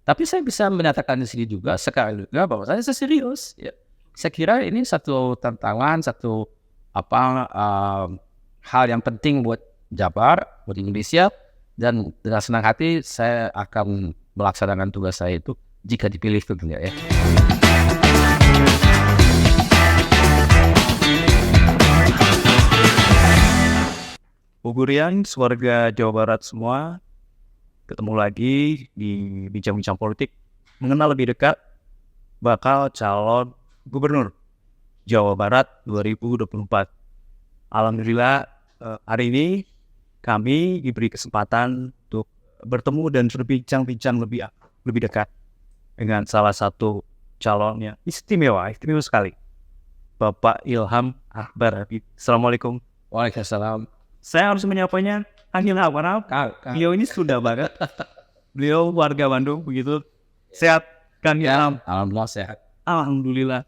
Tapi saya bisa menyatakan di sini juga sekarang juga bahwa saya serius. Ya. Saya kira ini satu tantangan, satu hal yang penting buat Jabar, buat Indonesia, dan dengan senang hati saya akan melaksanakan tugas saya itu jika dipilih tentunya ya. Bu Gurian, warga Jawa Barat semua, ketemu lagi di Bincang-Bincang Politik, mengenal lebih dekat bakal calon gubernur Jawa Barat 2024. Alhamdulillah hari ini kami diberi kesempatan untuk bertemu dan berbincang-bincang lebih dekat dengan salah satu calonnya istimewa sekali, Bapak Ilham Akbar Habib. Assalamualaikum. Waalaikumsalam. Saya harus menyapanya Kang Ilham karena beliau ini sudah banget. Beliau warga Bandung begitu. Sehat Kang Ilham? Alhamdulillah sehat. Alhamdulillah.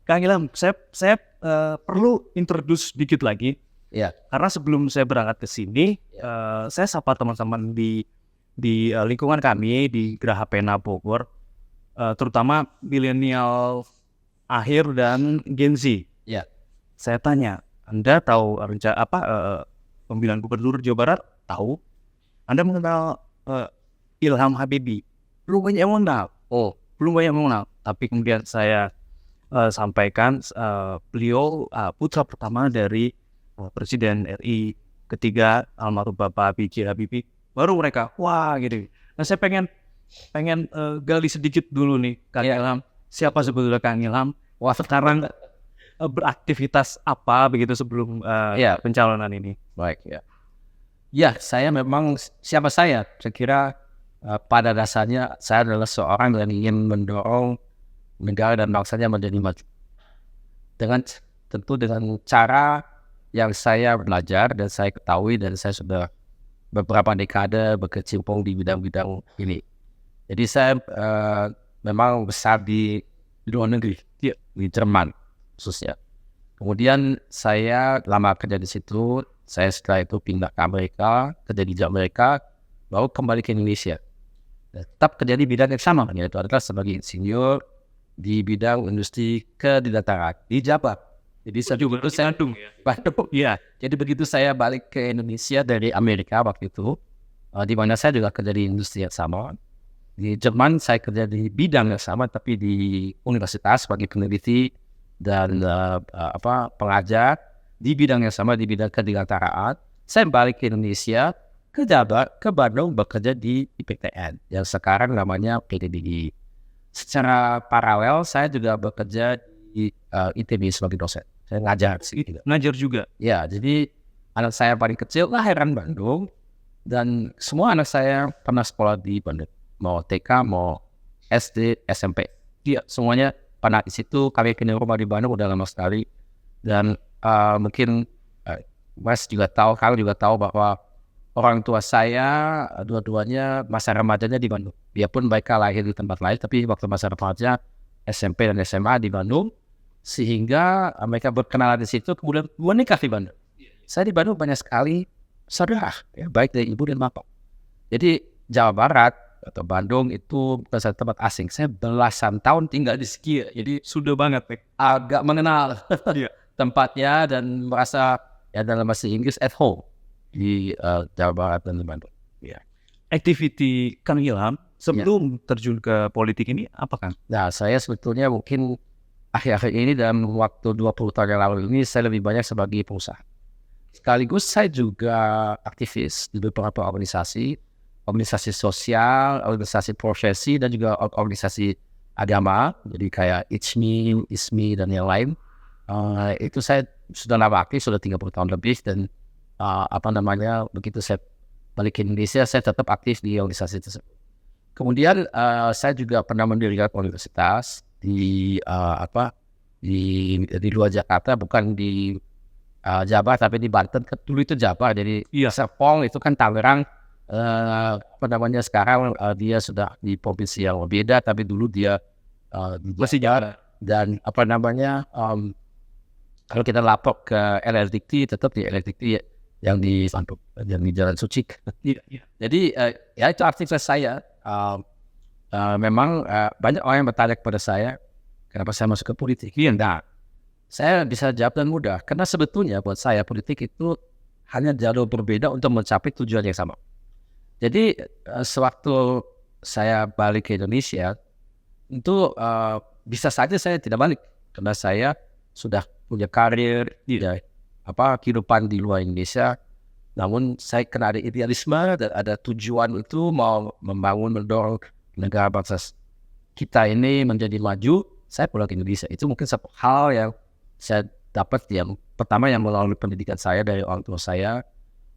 Kang Ilham, saya perlu introduce dikit lagi. Ya. Karena sebelum saya berangkat ke sini, saya sapa teman-teman di lingkungan kami di Geraha Pena Bogor, terutama milenial akhir dan Gen Z. Ya. Saya tanya, Anda tahu pemilihan gubernur Jawa Barat? Tahu. Anda mengenal Ilham Habibie? Belum banyak yang mengenal. Belum banyak yang mengenal. Tapi kemudian saya sampaikan beliau putra pertama dari Presiden RI ketiga almarhum Bapak B.J. Habibie. Baru mereka wah gitu. Nah saya pengen gali sedikit dulu nih Kang Ilham. Siapa sebetulnya Kang Ilham? Wah sekarang beraktivitas apa begitu sebelum pencalonan ini? Baik ya. Ya, saya memang siapa saya? Saya kira pada dasarnya saya adalah seorang yang ingin mendorong negara dan bangsanya menjadi maju. Tentu dengan cara yang saya belajar dan saya ketahui dan saya sudah beberapa dekade berkecimpung di bidang-bidang ini. Jadi saya memang besar di luar negeri, di Jerman khususnya. Kemudian saya lama kerja di situ, saya setelah itu pindah ke Amerika, kerja di Amerika, baru kembali ke Indonesia. Dan tetap kerja di bidang yang sama, yaitu adalah sebagai insinyur di bidang industri kedirgantara di Jabar. Jadi Bandung ya. Jadi begitu saya balik ke Indonesia dari Amerika waktu itu, di mana saya juga kerja di industri yang sama. Di Jerman saya kerja di bidang yang sama, tapi di universitas sebagai peneliti dan pengajar di bidang yang sama, di bidang kedirgantaraan. Saya balik ke Indonesia, ke Jabar, ke Bandung bekerja di IPTN yang sekarang namanya PTBI. Secara paralel saya juga bekerja di ITB sebagai dosen. Saya ngajar sih. Ngajar juga? Ya, jadi anak saya paling kecil lahiran Bandung dan semua anak saya pernah sekolah di Bandung. Mau TK, mau SD, SMP. Dia semuanya pernah di situ. Kami punya rumah di Bandung udah lama sekali. Dan mungkin Mas juga tahu, Kang juga tahu bahwa orang tua saya dua-duanya masa remajanya di Bandung. Dia pun mereka lahir di tempat lain, tapi waktu masa remaja SMP dan SMA di Bandung, sehingga mereka berkenalan di situ, kemudian menikah di Bandung. Saya di Bandung banyak sekali saudara, ya, baik dari ibu dan bapak. Jadi Jawa Barat atau Bandung itu bukan satu tempat asing. Saya belasan tahun tinggal di sini, jadi sudah banget agak mengenal tempatnya dan merasa ya dalam bahasa Inggris at home di Jawa Barat dan di Bandung. Ya. Activity Kang Ilham sebelum terjun ke politik ini apa Kang? Nah, saya sebetulnya mungkin akhir-akhir ini dalam waktu 20 tahun yang lalu ini saya lebih banyak sebagai pengusaha. Sekaligus saya juga aktivis di beberapa organisasi sosial, organisasi profesi dan juga organisasi agama. Jadi kayak ISMI dan yang lain. Itu saya sudah lama aktif, sudah 30 tahun lebih dan begitu saya balik ke Indonesia saya tetap aktif di organisasi tersebut. Kemudian saya juga pernah mendirikan universitas di luar Jakarta, bukan di Jabar tapi di Banten. Dulu itu Jabar, jadi Serpong itu kan Tangerang. Sekarang dia sudah di provinsi yang berbeda, tapi dulu dia masih Jabar. Dan kalau kita lapor ke LLDikti tetap di LLDikti yang di Bandung, yang di Jalan Suci. Jadi ya itu aktivitas saya. memang banyak orang yang bertanya kepada saya, kenapa saya masuk ke politik? Iya, enggak. Saya bisa jawab dan mudah, karena sebetulnya buat saya politik itu hanya jalur berbeda untuk mencapai tujuan yang sama. Jadi sewaktu saya balik ke Indonesia, itu bisa saja saya tidak balik, karena saya sudah punya karir, kehidupan di luar Indonesia. Namun saya kena ada idealisme dan ada tujuan itu mau membangun, mendorong negara bangsa kita ini menjadi maju. Saya pulang ke Indonesia. Itu mungkin satu hal yang saya dapat, yang pertama yang melalui pendidikan saya dari orang tua saya.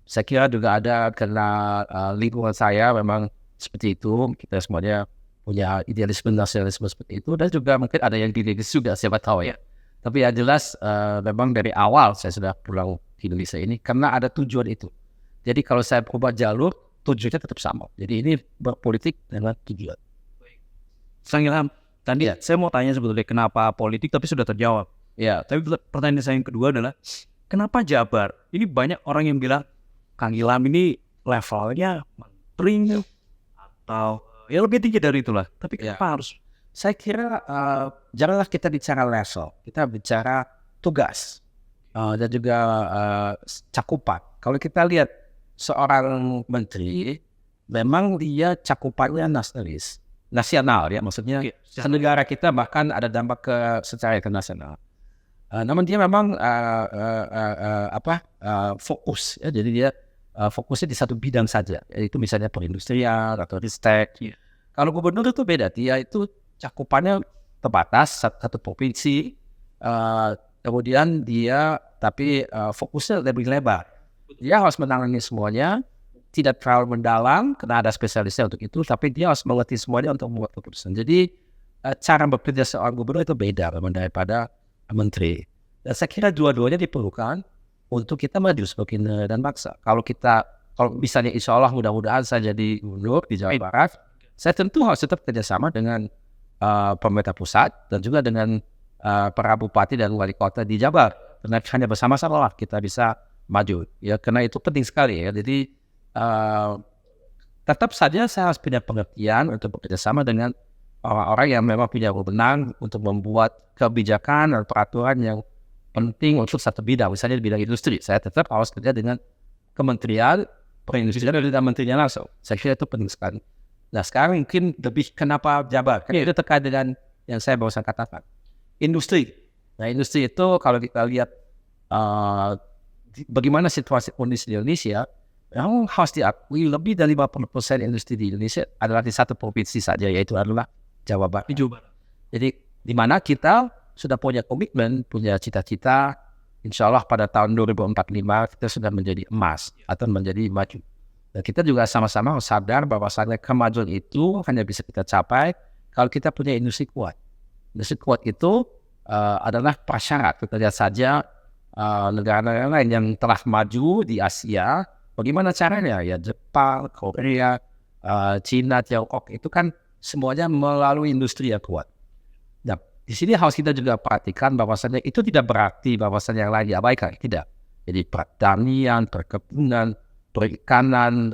Saya kira juga ada karena lingkungan saya memang seperti itu. Kita semuanya punya idealisme nasionalisme seperti itu, dan juga mungkin ada yang idealis juga, siapa tahu ya. Tapi yang jelas memang dari awal saya sudah pulang ke Indonesia ini karena ada tujuan itu. Jadi kalau saya berubah jalur, tujuannya tetap sama. Jadi ini berpolitik dengan tujuan. Sang Ilham, tadi saya mau tanya sebetulnya kenapa politik, tapi sudah terjawab. Ya, Tapi pertanyaan saya yang kedua adalah, kenapa Jabar? Ini banyak orang yang bilang, Kang Ilham ini levelnya menteri atau ya lebih tinggi dari itulah. Tapi kenapa harus? saya kira janganlah kita bicara level, kita bicara tugas dan juga cakupan. Kalau kita lihat seorang menteri, memang dia cakupannya nasional ya, maksudnya negara kita bahkan ada dampak ke secara internasional. Namun dia memang fokus ya, jadi dia fokusnya di satu bidang saja, yaitu misalnya perindustrian atau ristek. Kalau gubernur itu beda, dia itu cakupannya terbatas satu provinsi, kemudian dia tapi fokusnya lebih lebar. Dia harus menangani semuanya, tidak terlalu mendalam karena ada spesialisnya untuk itu, tapi dia harus mengerti semuanya untuk membuat keputusan. Jadi cara bekerja seorang gubernur itu beda daripada menteri. Dan saya kira dua-duanya diperlukan untuk kita maju sebagai negara dan bangsa. Kalau misalnya insya Allah mudah-mudahan saya jadi gubernur di Jawa Barat, saya tentu harus tetap kerjasama dengan pemerintah pusat dan juga dengan para bupati dan wali kota di Jabar. Karena hanya bersama-sama lah kita bisa maju. Ya, karena itu penting sekali ya. Jadi tetap saja saya harus punya pengertian untuk bekerjasama dengan orang-orang yang memang punya wewenang untuk membuat kebijakan dan peraturan yang penting untuk satu bidang. Misalnya di bidang industri, saya tetap harus kerja dengan Kementerian Perindustrian dan menterinya langsung. Saya kira itu penting sekali. Nah sekarang mungkin lebih kenapa Jabar, karena itu terkait dengan yang saya barusan katakan, industri. Nah industri itu kalau kita lihat bagaimana situasi kondisi di Indonesia, memang harus diakui lebih dari 50% industri di Indonesia adalah di satu provinsi saja, yaitu adalah Jawa Barat. Jadi di mana kita sudah punya komitmen, punya cita-cita, insya Allah pada tahun 2045 kita sudah menjadi emas atau menjadi maju. Dan kita juga sama-sama harus sadar bahwasannya kemajuan itu hanya bisa kita capai kalau kita punya industri kuat. Industri kuat itu adalah prasyarat. Kita lihat saja negara-negara lain yang telah maju di Asia, bagaimana caranya? Ya Jepang, Korea, Cina, Tiongkok itu kan semuanya melalui industri yang kuat. Nah, di sini harus kita juga perhatikan bahwasannya itu tidak berarti bahwasannya yang lain diabaikan, tidak. Jadi pertanian, perkebunan, perikanan,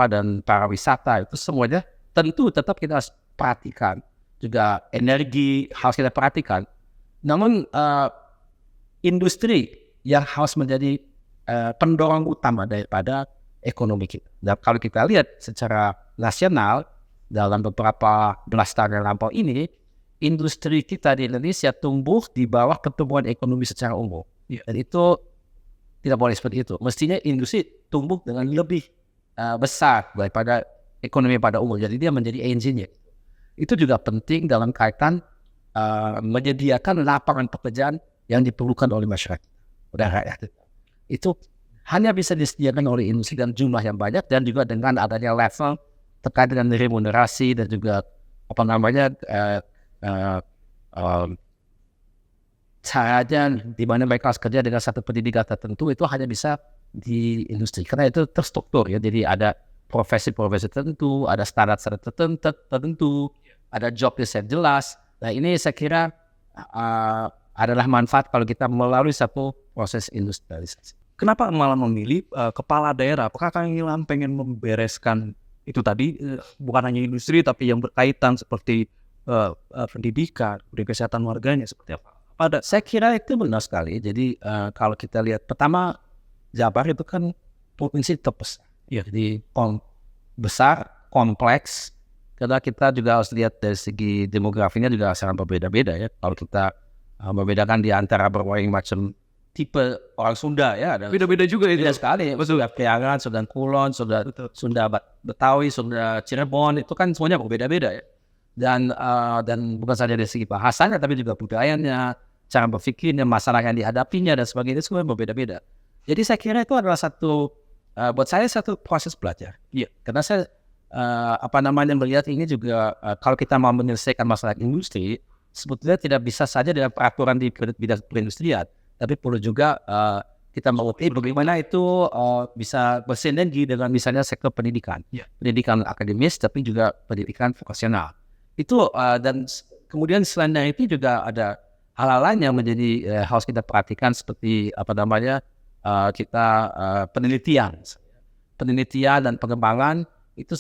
dan pariwisata itu semuanya tentu tetap kita harus perhatikan. Juga energi harus kita perhatikan. Namun industri yang harus menjadi pendorong utama daripada ekonomi kita. Dan kalau kita lihat secara nasional dalam beberapa belas tahun yang lampau ini, industri kita di Indonesia tumbuh di bawah pertumbuhan ekonomi secara umum. Dan itu tidak boleh seperti itu. Mestinya industri tumbuh dengan lebih besar daripada ekonomi pada umum. Jadi dia menjadi engine-nya. Itu juga penting dalam kaitan menyediakan lapangan pekerjaan yang diperlukan oleh masyarakat, oleh rakyat. Itu hanya bisa disediakan oleh industri dan jumlah yang banyak, dan juga dengan adanya level terkait dengan remunerasi dan juga caranya di mana mereka harus kerja dengan satu pendidikan tertentu, itu hanya bisa di industri karena itu terstruktur ya. Jadi ada profesi-profesi tertentu, ada standar-standar tertentu, ada job yang jelas. Nah ini saya kira adalah manfaat kalau kita melalui satu proses industrialisasi. Kenapa malah memilih kepala daerah? Apakah Kang Ilham pengen membereskan itu tadi bukan hanya industri tapi yang berkaitan seperti pendidikan, kesehatan warganya seperti apa? Saya kira itu benar sekali. Jadi kalau kita lihat pertama, Jabar itu kan provinsi terbesar. Iya. Jadi besar, kompleks. Karena kita juga harus lihat dari segi demografinya juga sangat berbeda-beda ya. Kalau kita membedakan di antara berbagai macam tipe orang Sunda ya, ada Beda-beda juga itu. beda sekali. Sunda Priangan, Sunda Kulon, Sunda Betawi, Sunda Cirebon, itu kan semuanya berbeda-beda ya. Dan bukan saja dari segi bahasanya, tapi juga budayanya, cara berpikirnya, masalah yang dihadapinya dan sebagainya, semua berbeda-beda. Jadi saya kira itu adalah buat saya satu proses belajar. Iya. Karena saya melihat ini juga kalau kita mau menyelesaikan masalah industri, sebetulnya tidak bisa saja dengan peraturan di bidang perindustrian, tapi perlu juga kita mengerti bagaimana itu bisa bersinergi dengan misalnya sektor pendidikan, pendidikan akademis, tapi juga pendidikan vokasional. Itu dan kemudian selain dari itu juga ada hal-hal lain yang menjadi harus kita perhatikan seperti penelitian dan pengembangan itu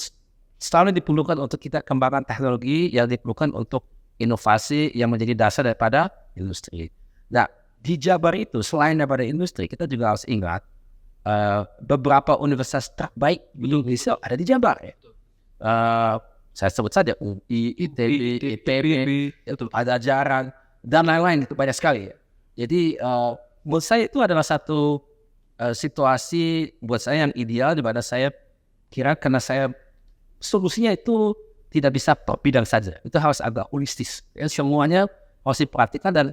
selalu diperlukan untuk kita kembangkan teknologi yang diperlukan untuk inovasi yang menjadi dasar daripada industri. Nah, di Jabar itu selain daripada industri, kita juga harus ingat beberapa universitas terbaik di Indonesia ada di Jabar. Saya sebut saja UI, ITB, IPB, itu ada Jaran dan lain-lain, itu banyak sekali. Jadi menurut saya itu adalah satu situasi buat saya yang ideal, di mana saya kira karena solusinya itu tidak bisa per bidang saja, itu harus agak holistis. Ya, semuanya harus diperhatikan dan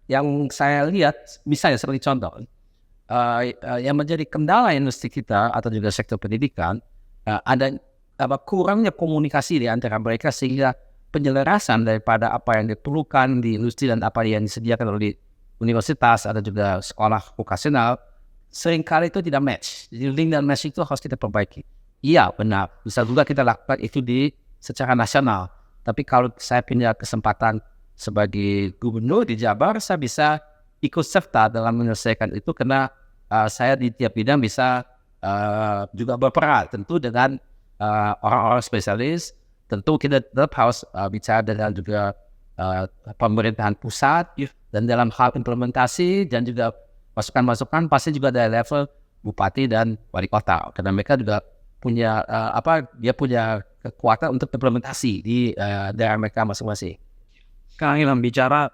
yang saya lihat, misalnya seperti contoh, yang menjadi kendala industri kita atau juga sektor pendidikan, ada kurangnya komunikasi di antara mereka sehingga penyelarasan daripada apa yang diperlukan di industri dan apa yang disediakan oleh universitas atau juga sekolah vokasional seringkali itu tidak match. Jadi link dan match itu harus kita perbaiki. Iya benar, bisa juga kita lakukan itu secara nasional. Tapi kalau saya punya kesempatan sebagai gubernur di Jabar, saya bisa ikut serta dalam menyelesaikan itu karena saya di tiap bidang bisa juga berperan tentu dengan orang-orang spesialis. Tentu kita tetap harus bicara dengan juga pemerintahan pusat dan dalam hal implementasi dan juga masukan-masukan pasti juga dari level bupati dan wali kota karena mereka juga punya punya kekuatan untuk implementasi di daerah mereka masing-masing. Kang Ilham bicara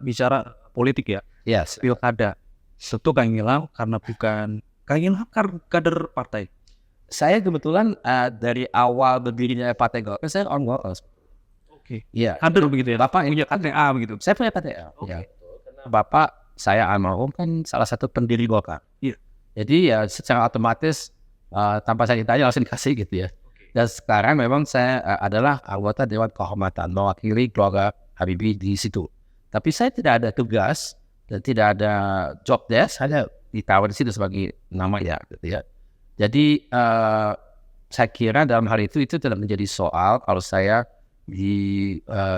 politik ya. Yes. Pilkada. Tentu Kang Ilham karena bukan Kang Ilham kader partai. Saya kebetulan dari awal berdirinya Partai Golkar saya on Golkar. Oke. Iya. Kader begitu ya. Bapak punya KTA begitu. Saya punya KTA. Ya. Karena Bapak saya almarhum kan salah satu pendiri Golkar. Iya. Jadi ya secara otomatis tanpa saya ditanya langsung dikasih gitu ya. Dan sekarang memang saya adalah anggota Dewan Kehormatan mewakili keluarga Habibie di situ. Tapi saya tidak ada tugas dan tidak ada job desk, hanya ditawar di situ sebagai namanya gitu ya. Jadi saya kira dalam hal itu tidak menjadi soal kalau saya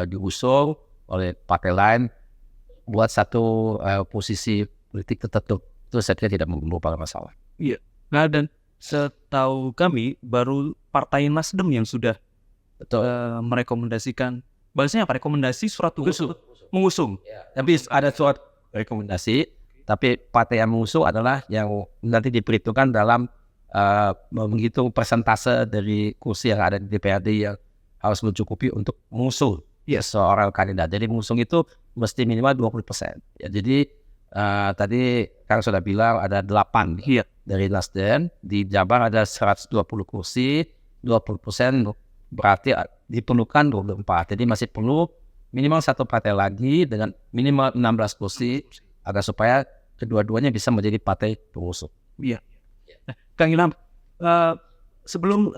diusung oleh partai lain buat satu posisi politik tertentu. Itu saya kira tidak merupakan masalah. Iya. Nah dan setahu kami baru Partai Nasdem yang sudah merekomendasikan, bahasanya apa? Rekomendasi surat tugas mengusung. Ya. Tapi ada surat rekomendasi, tapi partai yang mengusung adalah yang nanti diperhitungkan dalam menghitung persentase dari kursi yang ada di DPRD yang harus mencukupi untuk mengusung seorang kandidat. Jadi mengusung itu mesti minimal 20%. Ya, jadi tadi Kang sudah bilang ada 8 dari Nasdem. Di Jabar ada 120 kursi, 20% berarti diperlukan 24. Jadi masih perlu minimal satu partai lagi dengan minimal 16 kursi agar supaya kedua-duanya bisa menjadi partai pengusung. Iya. Kang Ilham, sebelum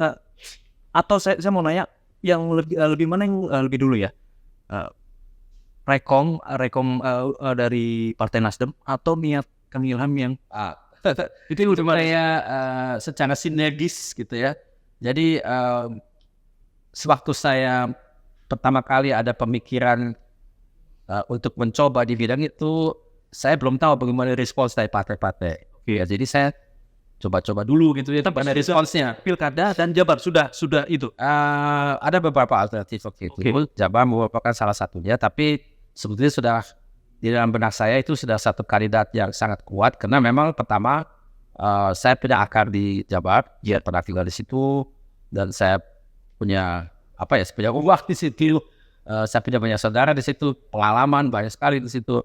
atau saya mau nanya yang lebih mana yang lebih dulu ya, rekom dari Partai Nasdem atau niat Kang Ilham yang itu udah saya secara sinergis gitu ya. Jadi sewaktu saya pertama kali ada pemikiran untuk mencoba di bidang itu, saya belum tahu bagaimana respons dari partai-partai. Ya, jadi saya coba-coba dulu gitu ya. Tapi responsnya Pilkada dan Jabar sudah itu. ada beberapa alternatif waktu itu. Jabar merupakan salah satunya, tapi sebetulnya sudah di dalam benak saya itu sudah satu kandidat yang sangat kuat karena memang pertama saya punya akar di Jabar, pernah tinggal di situ dan saya punya saya punya uang di situ, saya punya banyak saudara di situ, pengalaman banyak sekali di situ.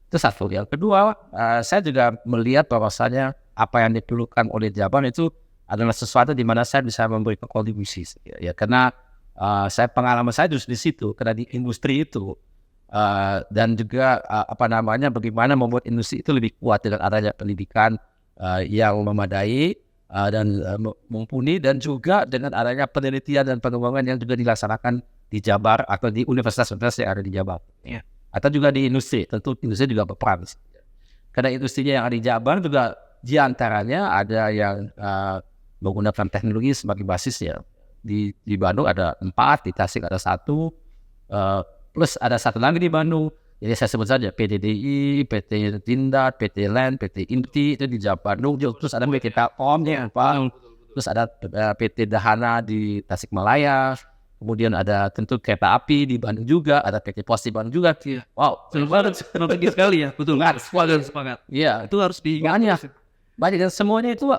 Itu satu. Yang kedua, saya juga melihat bahwasanya apa yang diperlukan oleh Jabar itu adalah sesuatu di mana saya bisa memberikan kontribusi. Ya, karena pengalaman saya justru di situ, karena di industri itu dan juga bagaimana membuat industri itu lebih kuat dengan adanya pendidikan yang memadai dan mumpuni, dan juga dengan adanya penelitian dan pengembangan yang juga dilaksanakan di Jabar atau di universitas-universitas yang ada di Jabar. Atau juga di industri, tentu industri juga berperan. Karena industrinya yang ada di Jabar juga diantaranya ada yang menggunakan teknologi sebagai basisnya. Di Bandung ada 4, di Tasik ada 1, plus ada 1 lagi di Bandung. Jadi saya sebut saja PT DI, PT Tindar, PT LAN, PT Inti itu di Jabar Bandung. Terus ada PT Telkom, terus ada PT Dahana di Tasikmalaya. Kemudian ada tentu kereta api di Bandung juga, ada PT Pos di Bandung juga. Wow, seru banget, strategi sekali ya, betul. Semangat. Iya, itu harus banyak dan semuanya itu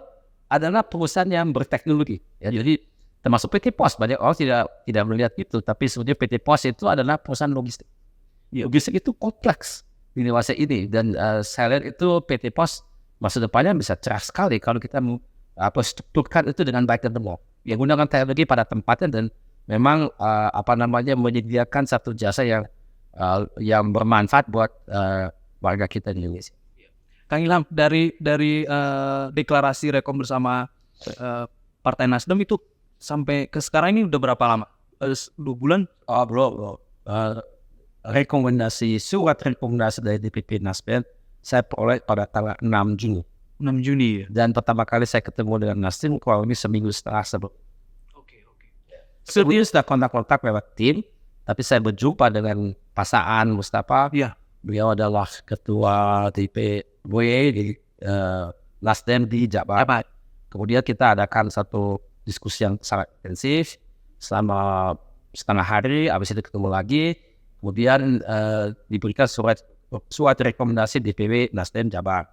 adalah perusahaan yang berteknologi. Ya, jadi termasuk PT Pos, banyak orang tidak melihat itu, tapi sebenarnya PT Pos itu adalah perusahaan logistik. Logistik itu kompleks di dewasa ini, dan saya lihat itu PT Pos masa depannya bisa cerah sekali kalau kita strukturkan itu dengan baik dan benar. Yang gunakan teknologi pada tempatnya dan memang menyediakan satu jasa yang bermanfaat buat warga kita di Indonesia. Kang Ilham, dari deklarasi Rekom bersama Partai Nasdem itu sampai ke sekarang ini udah berapa lama? 2 bulan? Bro. Surat rekomendasi dari DPP Nasdem saya peroleh pada tanggal 6 Juni. 6 Juni ya? Dan pertama kali saya ketemu dengan Nasdem kurang lebih seminggu setengah sebelum. Sebelumnya sudah kontak-kontak lewat tim, tapi saya berjumpa dengan Pasaan Mustafa. Beliau adalah ketua DPW di Nasdem di Jabar. Kemudian kita adakan satu diskusi yang sangat intensif selama setengah hari. Habis itu ketemu lagi. Kemudian diberikan surat rekomendasi DPW Nasdem Jabar.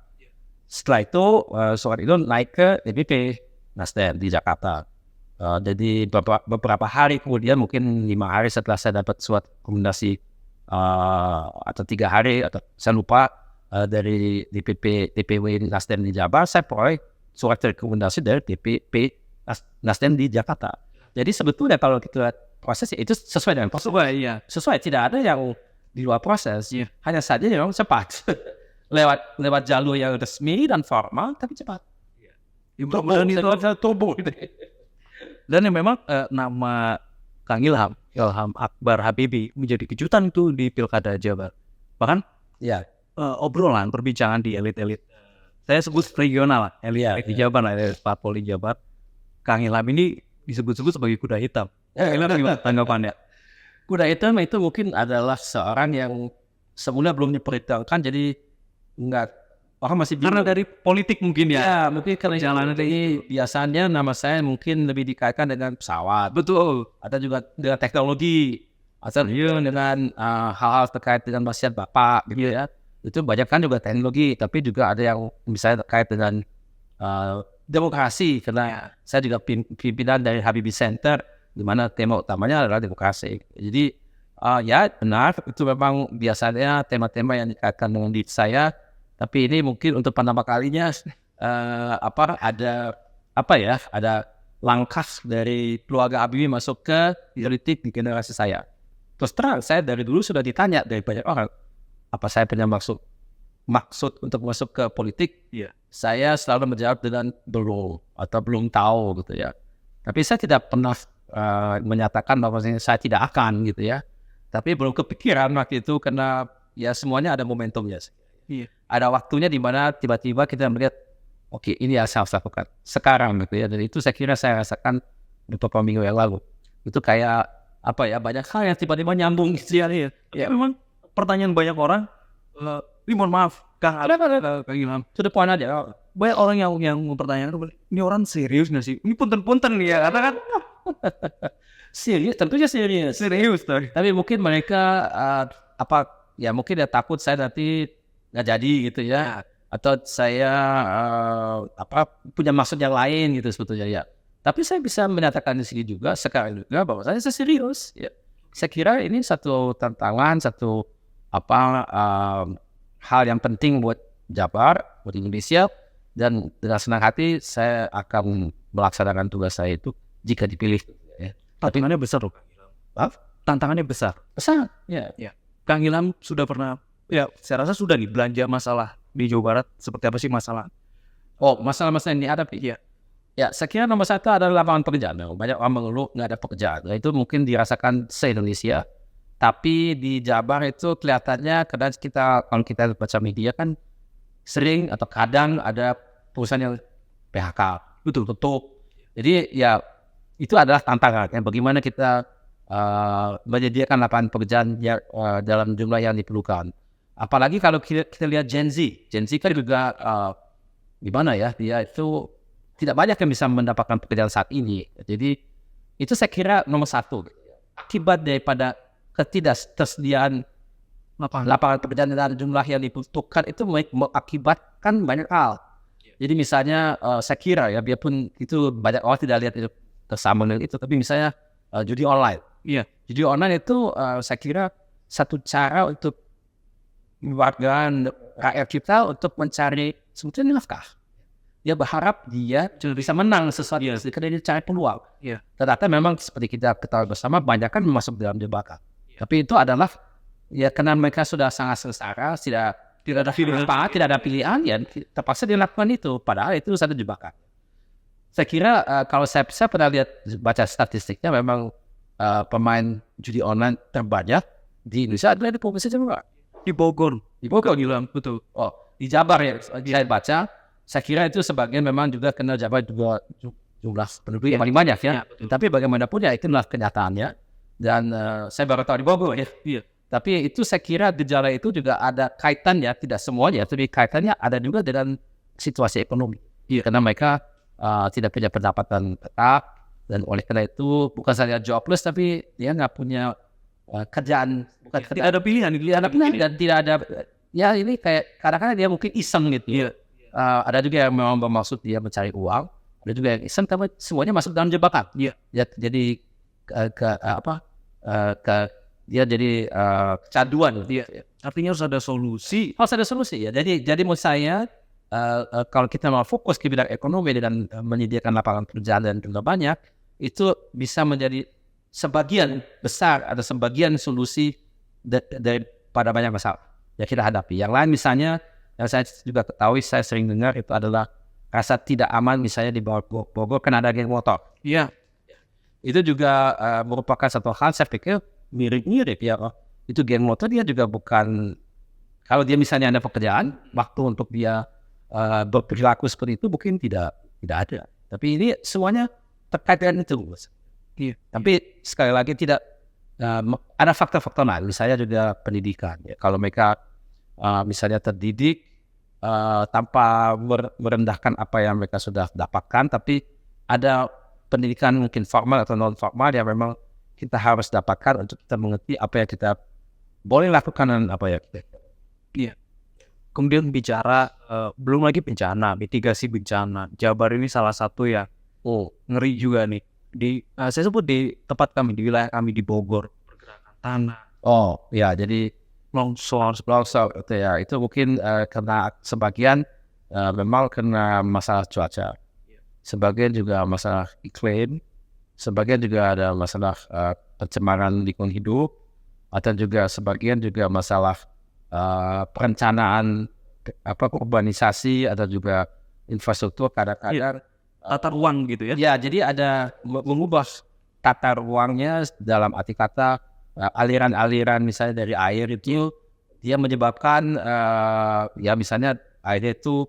Setelah itu surat itu naik ke DPP Nasdem di Jakarta. Jadi beberapa hari kemudian, mungkin 5 hari setelah saya dapat surat rekomendasi atau 3 hari atau saya lupa dari DPW Nasdem di Jabar, saya peroleh surat rekomendasi dari DPP Nasdem di Jakarta. Jadi sebetulnya kalau kita lihat proses itu sesuai dengan proses. Sesuai, tidak ada yang di luar proses. Hanya saja memang cepat. lewat jalur yang resmi dan formal, tapi cepat. Turbo. Dan yang memang nama Kang Ilham Akbar Habibie menjadi kejutan itu di Pilkada Jabar. Bahkan obrolan, perbincangan di elit-elit, saya sebut regional lah, elit di Jabar, elit parpol di Jabar. Kang Ilham ini disebut-sebut sebagai kuda hitam. Gimana tanggapannya? Kuda hitam itu mungkin adalah seorang yang sebelumnya belum diperhitungkan, jadi orang masih bingung. Karena dari politik mungkin ya mungkin karena jalan ini biasanya nama saya mungkin lebih dikaitkan dengan pesawat, betul, atau juga dengan teknologi, atau dengan hal-hal terkait dengan wasiat bapak gitu ya. Itu banyak kan juga teknologi, tapi juga ada yang misalnya terkait dengan demokrasi, karena saya juga pimpinan dari Habibie Center, di mana tema utamanya adalah demokrasi. Jadi benar, itu memang biasanya tema-tema yang dikaitkan dengan diri saya. Tapi ini mungkin untuk pertama kalinya ada langkah dari keluarga Habibie masuk ke politik di generasi saya. Terus terang, saya dari dulu sudah ditanya dari banyak orang, apa saya punya maksud untuk masuk ke politik? Saya selalu menjawab dengan belum atau belum tahu gitu ya. Tapi saya tidak pernah menyatakan bahwa saya tidak akan gitu ya. Tapi belum kepikiran waktu itu karena ya semuanya ada momentumnya. Ada waktunya di mana tiba-tiba kita melihat, oke, ini yang saya harus lakukan sekarang gitu ya. Dan itu saya kira saya rasakan beberapa minggu yang lalu. Itu kayak banyak hal yang tiba-tiba nyambung gitu ya. Memang pertanyaan banyak orang, mohon maaf, Kang Ilham, to the point aja. banyak orang yang mempertanyakan, ini orang serius nggak sih? Ini punten-punten nih ya, karena kan Serius, tentunya serius. serius tuh. Tapi mungkin mereka mungkin dia takut saya nanti nggak jadi gitu ya, atau saya punya maksud yang lain gitu sebetulnya ya. Tapi saya bisa menyatakan di sini juga sekarang juga bahwa saya serius. Ya. Saya kira ini satu tantangan, satu hal yang penting buat Jabar, buat Indonesia, dan dengan senang hati saya akan melaksanakan tugas saya itu jika dipilih. Ya. Tantangannya besar loh, Kang Ilham. Maaf? Tantangannya besar. Besar. Ya. Kang Ilham sudah pernah, ya saya rasa sudah nih belanja masalah di Jawa Barat. Seperti apa sih masalah? Oh, masalah-masalah yang dihadapi. Iya. Ya, saya kira nomor satu adalah lapangan pekerjaan. Banyak orang mengeluh nggak ada pekerjaan. Nah, itu mungkin dirasakan se-Indonesia. Tapi di Jabar itu kelihatannya kalau kita baca media kan sering atau kadang ada perusahaan yang PHK, tutup. Jadi ya itu adalah tantangan. Bagaimana kita menyediakan lapangan pekerjaan dalam jumlah yang diperlukan. Apalagi kalau kita lihat Gen Z kan juga gimana ya, dia itu tidak banyak yang bisa mendapatkan pekerjaan saat ini. Jadi itu saya kira nomor satu. Akibat daripada ketidaktersediaan lapangan pekerjaan dan jumlah yang dibutuhkan itu mengakibatkan banyak hal. Jadi misalnya saya kira ya, biarpun itu banyak orang tidak lihat itu bersama dengan itu, tapi misalnya judi online. Iya. Judi online itu saya kira satu cara untuk warga rakyat kita untuk mencari sebetulnya nafkah. Dia berharap dia bisa menang sesuatu karena dia cari peluang. Ternyata memang seperti kita ketahui bersama, banyak kan masuk dalam jebakan. Tapi itu adalah ya karena mereka sudah sangat sengsara, tidak ada pilihan, ya terpaksa dia lakukan itu. Padahal itu satu jebakan. Saya kira kalau saya pernah baca statistiknya, memang pemain judi online terbanyak di Indonesia adalah di Provinsi Jawa Barat. Di Bogor. Gilang, betul. Oh, di Jabar ya, saya baca. Saya kira itu sebagian memang juga karena Jabar juga jumlah penduduk yang paling banyak ya. Tapi bagaimanapun ya itu adalah kenyataannya. Dan saya baru tahu di Bogor ya. Tapi itu saya kira gejala itu juga ada kaitannya, tidak semuanya, tapi kaitannya ada juga dengan situasi ekonomi. Karena mereka tidak punya pendapatan tetap, dan oleh karena itu bukan saja jobless, tapi dia nggak punya kerjaan, Tidak ada pilihan, dan tidak ada, ya ini kayak kadang-kadang dia mungkin iseng gitu. Ada juga yang memang bermaksud dia mencari uang, ada juga yang iseng, tapi semuanya masuk dalam jebakan. Jadi dia jadi kecanduan. Artinya harus ada solusi. Ya. Jadi menurut saya kalau kita mau fokus ke bidang ekonomi dan menyediakan lapangan pekerjaan dan juga banyak, itu bisa menjadi sebagian besar atau sebagian solusi daripada banyak masalah yang kita hadapi. Yang lain misalnya, yang saya juga ketahui, saya sering dengar itu adalah rasa tidak aman misalnya di Bogor karena ada geng motor. Itu juga merupakan satu hal saya pikir mirip-mirip ya. Itu geng motor dia juga bukan, kalau dia misalnya ada pekerjaan, waktu untuk dia berperilaku seperti itu mungkin tidak ada. Tapi ini semuanya terkait dengan itu. Tapi sekali lagi tidak ada faktor-faktor lain. Misalnya juga pendidikan. Ya. Kalau mereka misalnya terdidik tanpa merendahkan apa yang mereka sudah dapatkan, tapi ada pendidikan mungkin formal atau non formal yang memang kita harus dapatkan untuk kita mengerti apa yang kita boleh lakukan dan apa yang kita. Kemudian bicara belum lagi bencana, mitigasi bencana. Jabar ini salah satu yang ngeri juga nih. Saya sebut di tempat kami, di wilayah kami di Bogor, pergerakan tanah. Jadi longsor itu ya, itu mungkin karena sebagian memang karena masalah cuaca, sebagian juga masalah iklim, sebagian juga ada masalah pencemaran lingkungan hidup, atau juga sebagian juga masalah perencanaan urbanisasi atau juga infrastruktur kadang-kadang tata ruang gitu ya. Ya, jadi ada mengubah tata ruangnya dalam arti kata aliran-aliran misalnya dari air itu dia menyebabkan misalnya air itu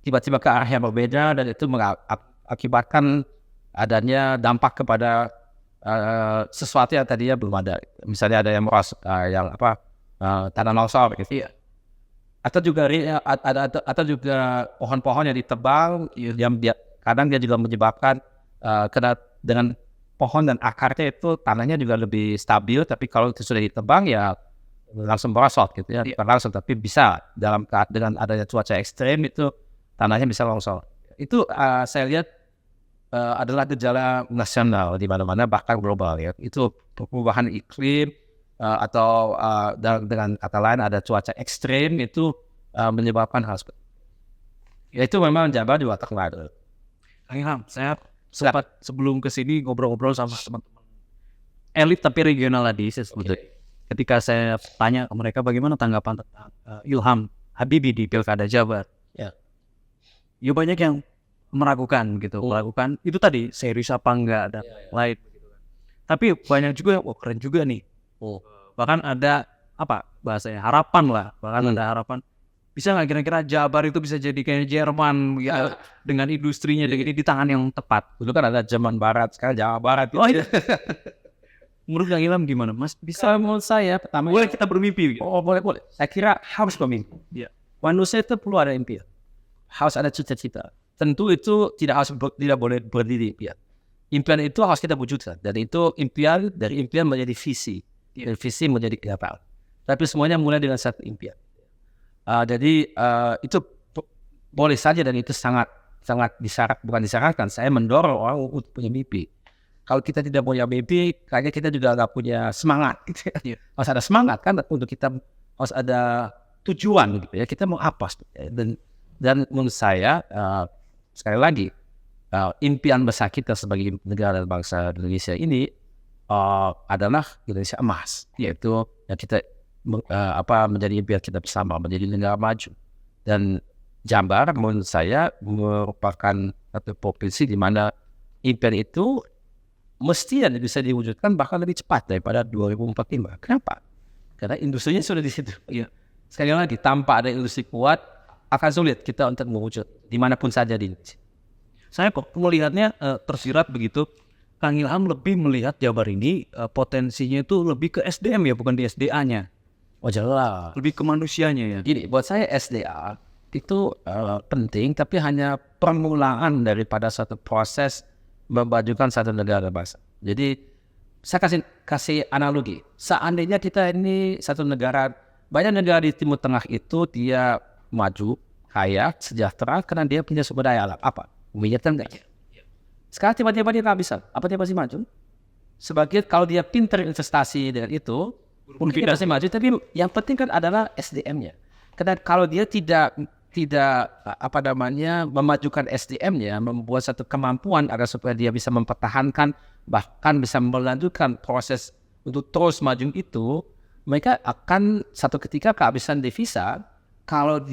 tiba-tiba ke arah yang berbeda, dan itu mengakibatkan adanya dampak kepada sesuatu yang tadinya belum ada. Misalnya ada yang tanah longsor gitu ya. atau juga atau juga pohon-pohon yang ditebang yang dia kadang dia juga menyebabkan karena dengan pohon dan akarnya itu tanahnya juga lebih stabil, tapi kalau itu sudah ditebang ya langsung merosot gitu ya, bukan langsung tapi bisa dengan adanya cuaca ekstrem itu tanahnya bisa longsor. Itu saya lihat adalah gejala nasional di mana-mana bahkan global ya. Itu perubahan iklim atau dengan kata lain ada cuaca ekstrem itu menyebabkan hal seperti itu. Ya itu memang Jabar di watak ada. Kang Ilham, saya sempat sebelum kesini ngobrol-ngobrol sama teman-teman elit tapi regional tadi sebetulnya. Ketika saya tanya ke mereka bagaimana tanggapan tentang Ilham Habibie di Pilkada Jabar, ya banyak yang meragukan gitu, meragukan itu tadi serius apa enggak dan lain begitu kan. Tapi banyak juga yang keren juga nih. Bahkan ada apa bahasanya harapan lah, bahkan ada harapan bisa nggak kira-kira Jabar itu bisa jadi kayak Jerman gitu, dengan industrinya di tangan yang tepat. Dulu kan ada Jerman Barat, sekarang Jawa Barat. Oh iya. Menurut Kang Ilham gimana, Mas? Bisa Menurut saya pertama boleh kita bermimpi gitu? boleh. Saya kira harus bermimpi. Iya. Manusia itu perlu ada impian. Harus ada cita-cita. Tentu itu tidak boleh berdiri impian. Impian itu harus kita wujudkan. Dan itu dari impian menjadi visi. Dari visi menjadi kenyataan. Tapi semuanya mulai dengan satu impian. Jadi itu boleh saja dan itu sangat bukan disarankan. Saya mendorong orang untuk punya mimpi. Kalau kita tidak punya mimpi, kayaknya kita juga nggak punya semangat. Gitu ya. Harus ada semangat kan untuk kita, harus ada tujuan gitu ya. Kita mau apa? Dan menurut saya sekali lagi impian besar kita sebagai negara dan bangsa Indonesia ini adalah Indonesia emas, yaitu yang kita menjadi impian kita bersama, menjadi negara maju. Dan Jabar menurut saya merupakan satu provinsi di mana impian itu mestinya bisa diwujudkan bahkan lebih cepat daripada 2045. Kenapa? Karena industrinya sudah di situ. Iya. Sekali lagi, tanpa ada industri kuat akan sulit kita untuk mewujud dimanapun saja di Indonesia. Saya kok melihatnya tersirat begitu. Kang Ilham lebih melihat Jabar ini potensinya itu lebih ke SDM ya, bukan di SDA-nya. Oh jelas. Lebih ke manusianya ya. Gini, buat saya SDA itu penting, tapi hanya permulaan daripada satu proses memajukan satu negara bangsa. Jadi saya kasih analogi. Seandainya kita ini satu negara, banyak negara di Timur Tengah itu dia maju, kaya, sejahtera karena dia punya sumber daya alam. Apa? Minyak dan gas. Sekarang tiba-tiba dia nggak bisa. Apa dia masih maju? Sebagai kalau dia pintar investasi dengan itu, mungkin dia masih maju. Tapi yang penting kan adalah SDM-nya. Karena kalau dia tidak memajukan SDM-nya, membuat satu kemampuan agar supaya dia bisa mempertahankan bahkan bisa melanjutkan proses untuk terus maju itu, mereka akan satu ketika kehabisan devisa. Kalau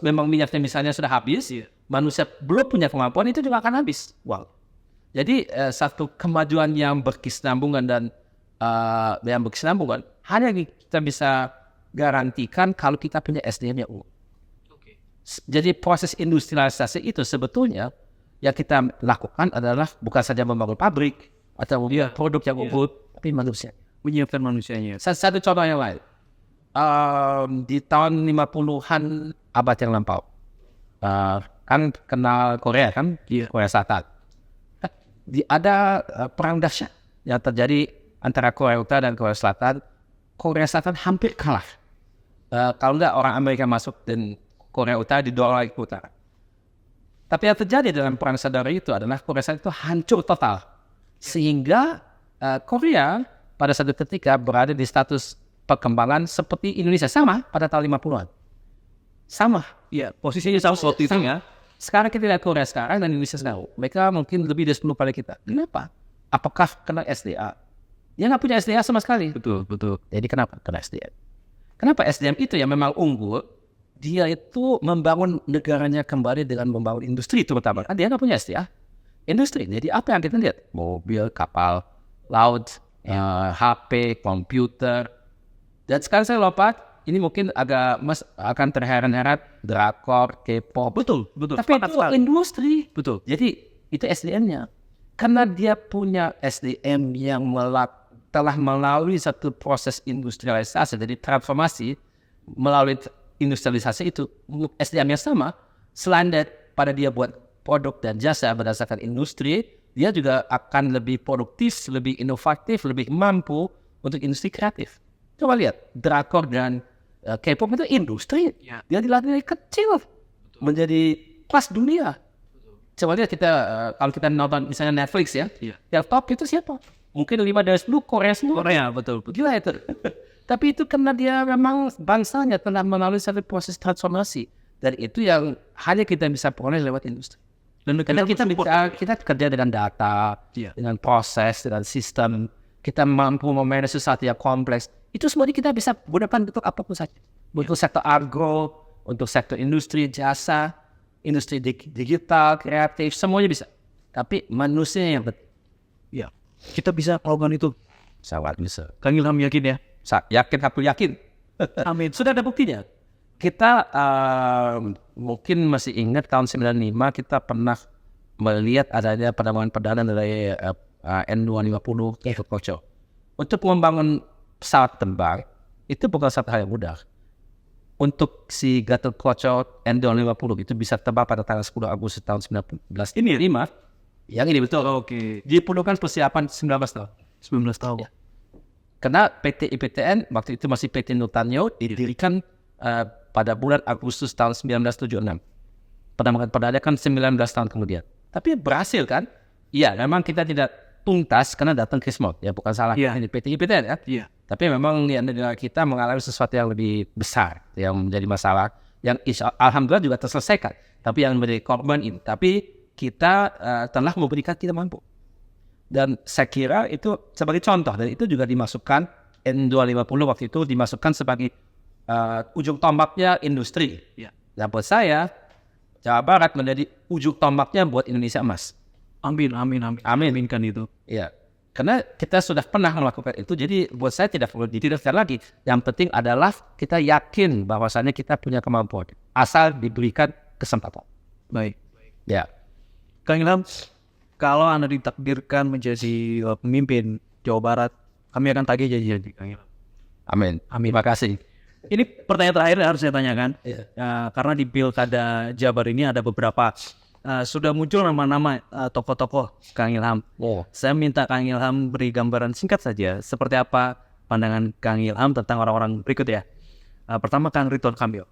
memang minyaknya misalnya sudah habis, manusia belum punya kemampuan, itu juga akan habis. Wow. Jadi satu kemajuan yang berkesinambungan dan hanya kita bisa garantikan kalau kita punya SDM yang unggul. Jadi proses industrialisasi itu sebetulnya yang kita lakukan adalah bukan saja membangun pabrik atau produk yang unggul, tapi manusia. Menyiapkan manusianya. Satu contoh yang lain. Di tahun 50-an abad yang lampau, kan kenal Korea kan, Korea Selatan. Ada perang dahsyat yang terjadi antara Korea Utara dan Korea Selatan. Korea Selatan hampir kalah. Kalau nggak orang Amerika masuk dan Korea Utara didorong lagi ke utara. Tapi yang terjadi dalam perang saudara itu adalah Korea Selatan itu hancur total. Sehingga Korea pada satu ketika berada di status perkembangan seperti Indonesia, sama pada tahun 50-an. Sama. Iya, posisinya sama waktu itu ya. Sekarang kita lihat Korea sekarang dan Indonesia sekarang. Mereka mungkin lebih dari 10 kali kita. Kenapa? Apakah kena SDA? Dia nggak punya SDA sama sekali. Betul. Jadi kenapa kena SDM? Kenapa SDM itu yang memang unggul? Dia itu membangun negaranya kembali dengan membangun industri terutama. Kan dia nggak punya SDA. Industri. Jadi apa yang kita lihat? Mobil, kapal, laut, HP, komputer. Dan sekarang saya lompat, ini mungkin akan terheran-heran, drakor, K-pop. Betul. Tapi itu industri. Betul. Jadi itu SDM-nya. Karena dia punya SDM yang telah melalui satu proses industrialisasi, jadi transformasi melalui industrialisasi itu SDM-nya sama, selain pada dia buat produk dan jasa berdasarkan industri, dia juga akan lebih produktif, lebih inovatif, lebih mampu untuk industri kreatif. Coba lihat, drakor dan K-pop itu industri, dia dilatih dari kecil menjadi kelas dunia. Coba lihat kita, kalau kita nonton misalnya Netflix ya, yang top itu siapa? Mungkin 5 dari 10 Korea semua. Korea, betul. Gila itu. Tapi itu karena dia memang bangsanya telah melalui satu proses transformasi. Dan itu yang hanya kita bisa peroleh lewat industri. Dan karena kita kerja dengan data, dengan proses, dengan sistem, kita mampu memanage sesuatu yang kompleks. Itu semua kita bisa gunakan untuk apapun saja. Untuk sektor agro, untuk sektor industri, jasa, industri digital, kreatif, semuanya bisa. Tapi manusia yang penting. Ya, kita bisa melakukan itu. Sangat bisa. Kang Ilham yakin ya? Yakin, aku yakin. Amin. Sudah ada buktinya. Kita mungkin masih ingat tahun 95 kita pernah melihat adanya penerbangan perdana dari N250 ke Kocok. Untuk membangun pesawat terbang itu bukan satu hal yang mudah. Untuk si Gatot Kocok N250 itu bisa terbang pada tanggal 10 Agustus tahun 1995. Yang ini betul. Oke. Diperlukan persiapan 19 tahun. 19 tahun. Ya. Karena PT IPTN waktu itu masih PT Nutanyo didirikan pada bulan Agustus tahun 1976. Penerbangan perdana kan 19 tahun kemudian. Tapi berhasil kan? Iya, memang kita tidak tuntas karena datang Krismon. Ya bukan salah ini PT IPTN ya. Iya. Tapi memang kita mengalami sesuatu yang lebih besar yang menjadi masalah yang alhamdulillah juga terselesaikan. Tapi yang menjadi korban ini. Tapi kita telah memberikan kita mampu. Dan saya kira itu sebagai contoh, dan itu juga dimasukkan N250 waktu itu dimasukkan sebagai ujung tombaknya industri. Dan buat saya Jawa Barat menjadi ujung tombaknya buat Indonesia emas. Amin. Aminkan itu. Iya, karena kita sudah pernah melakukan itu, jadi buat saya tidak perlu ditiadakan lagi. Yang penting adalah kita yakin bahwasannya kita punya kemampuan, asal diberikan kesempatan. Baik. Ya, Kang Ilham, kalau Anda ditakdirkan menjadi pemimpin Jawa Barat, kami akan tagih janji-janji, Kang Ilham. amin. Terima kasih. Ini pertanyaan terakhir yang harus saya tanyakan. Iya. Karena di Pilkada Jabar ini ada beberapa sudah muncul nama-nama tokoh-tokoh Kang Ilham. Saya minta Kang Ilham beri gambaran singkat saja seperti apa pandangan Kang Ilham tentang orang-orang berikut ya. Pertama Kang Ridwan Kamil.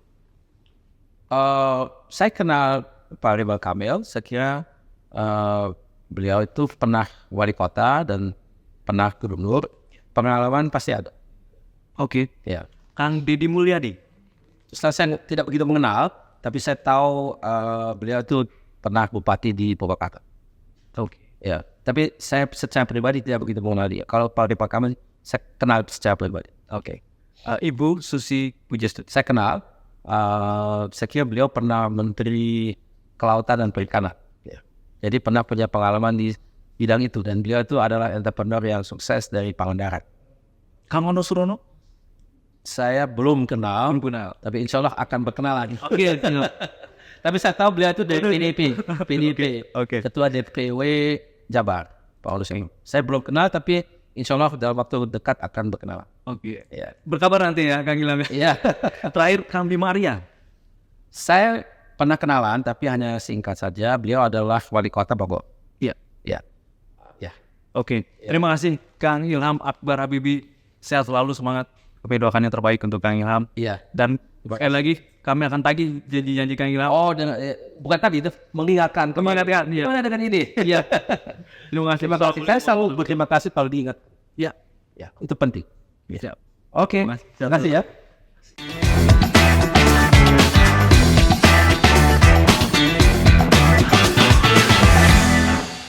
Saya kenal Pak Ridwan Kamil. Saya kira beliau itu pernah wali kota dan pernah gubernur. Pengalaman pasti ada. Oke. Ya. Kang Deddy Mulyadi. Saya tidak begitu mengenal, tapi saya tahu beliau itu pernah bupati di Purwakarta. Oke. Ya. Tapi saya secara pribadi tidak begitu mengenal dia. Kalau Pak Ridwan Kamil, saya kenal secara pribadi. Oke. Ibu Susi Pujiastuti. Saya kenal. Saya kira beliau pernah Menteri Kelautan dan Perikanan. Ya. Jadi pernah punya pengalaman di bidang itu. Dan beliau itu adalah entrepreneur yang sukses dari Pangandaran. Kang Ono Surono. Saya belum kenal, tapi insya Allah akan berkenalan. Oke. Tapi saya tahu beliau itu dari PDIP. Oke. Ketua DPW Jabar, Pak Olusegun. Saya belum kenal, tapi insya Allah dalam waktu dekat akan berkenalan. Oke. Ya. Berkabar nanti ya, Kang Ilham. Iya. Terakhir Kang Bima Arya. Saya pernah kenalan, tapi hanya singkat saja. Beliau adalah wali kota Bogor. Iya. Ya. Oke. Terima kasih Kang Ilham Akbar Habibie. Sehat selalu, semangat. Kami doakan yang terbaik untuk Kang Ilham. Iya. Dan sekali lagi kami akan tagih janji-janji Kang Ilham. Oh, bukan tadi itu mengingatkan. Iya. Gimana dengan ini? Iya. Terima kasih. Saya selalu berterima kasih kalau diingat. Ya. Ya, itu penting. Siap. Oke. Terima kasih ya.